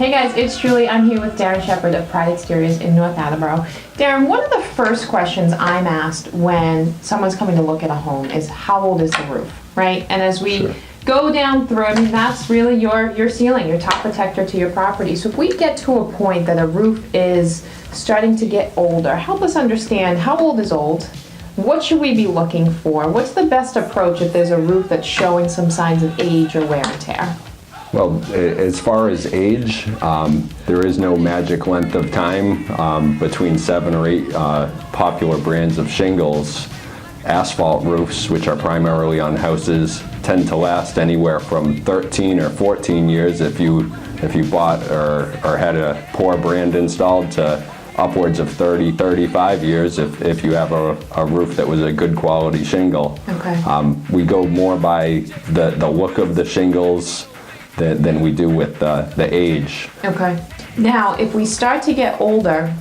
Hey guys, it's Julie. I'm here with Darren Shepard of Pride Exteriors in North Attleboro. Darren, one of the first questions I'm asked when someone's coming to look at a home is how old is the roof, right? And as we go down through, I mean, that's really your ceiling, your top protector to your property. So if we get to a point that a roof is starting to get older, help us understand how old is old? What should we be looking for? What's the best approach if there's a roof that's showing some signs of age or wear and tear? Well, as far as age, there is no magic length of time. Between 7 or 8 popular brands of shingles, asphalt roofs, which are primarily on houses, tend to last anywhere from 13 or 14 years if you bought or had a poor brand installed, to upwards of 30, 35 years if you have a roof that was a good quality shingle. Okay. We go more by the look of the shingles than we do with the age. Okay. Now, if we start to get older,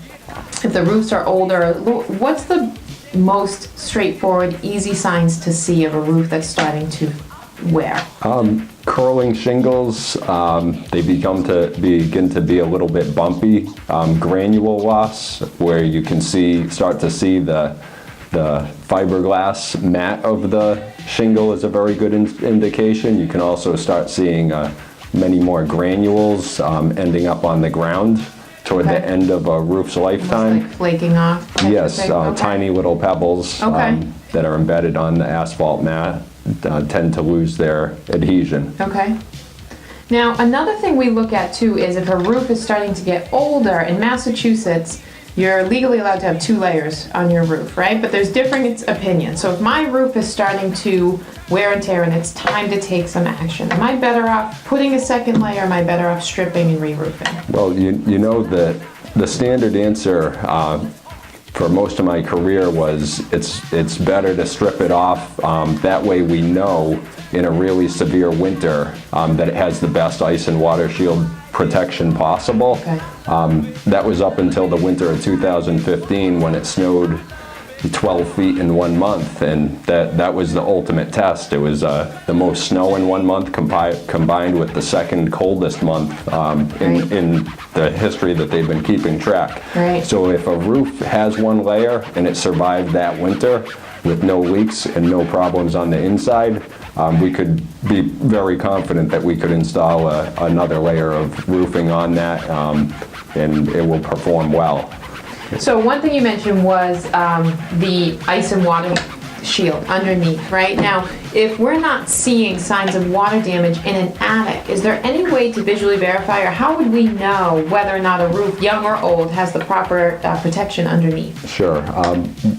if the roofs are older, what's the most straightforward, easy signs to see of a roof that's starting to wear? Curling shingles, they begin to be a little bit bumpy. Granule loss, where you can start to see the fiberglass mat of the shingle is a very good indication. You can also start seeing many more granules ending up on the ground toward the end of a roof's lifetime. Almost like flaking off? Yes, tiny little pebbles that are embedded on the asphalt mat tend to lose their adhesion. Okay. Now, another thing we look at too is if a roof is starting to get older. In Massachusetts, you're legally allowed to have 2 layers on your roof, right? But there's different opinions. So if my roof is starting to wear and tear and it's time to take some action, am I better off putting a second layer, or am I better off stripping and re-roofing? Well, you know that the standard answer for most of my career was it's better to strip it off. That way we know in a really severe winter that it has the best ice and water shield protection possible. Okay. That was up until the winter of 2015 when it snowed 12 feet in 1 month, and that was the ultimate test. It was the most snow in 1 month combined with the second coldest month in the history that they've been keeping track. Right. So if a roof has 1 layer and it survived that winter with no leaks and no problems on the inside, we could be very confident that we could install another layer of roofing on that, and it will perform well. So one thing you mentioned was the ice and water shield underneath, right? Now, if we're not seeing signs of water damage in an attic, is there any way to visually verify, or how would we know whether or not a roof, young or old, has the proper protection underneath? Sure.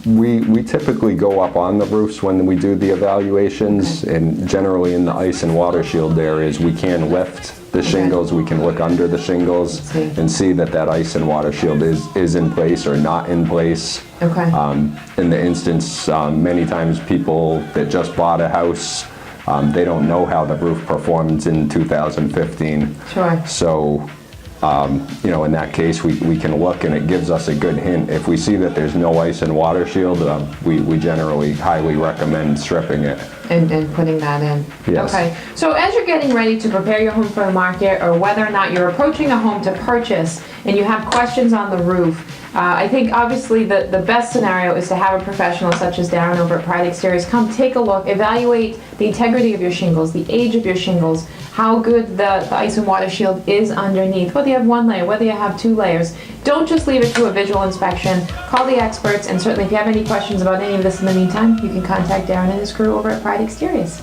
We typically go up on the roofs when we do the evaluations, and generally in the ice and water shield areas, we can lift the shingles, we can look under the shingles and see that ice and water shield is in place or not in place. Okay. In the instance, many times people that just bought a house, they don't know how the roof performed in 2015. Sure. So, in that case, we can look, and it gives us a good hint. If we see that there's no ice and water shield, we generally highly recommend stripping it. And putting that in. Yes. Okay. So as you're getting ready to prepare your home for the market, or whether or not you're approaching a home to purchase and you have questions on the roof, I think obviously the best scenario is to have a professional such as Darren over at Pride Exteriors come take a look, evaluate the integrity of your shingles, the age of your shingles, how good the ice and water shield is underneath, whether you have 1 layer, whether you have 2 layers. Don't just leave it to a visual inspection. Call the experts, and certainly if you have any questions about any of this in the meantime, you can contact Darren and his crew over at Pride Exteriors.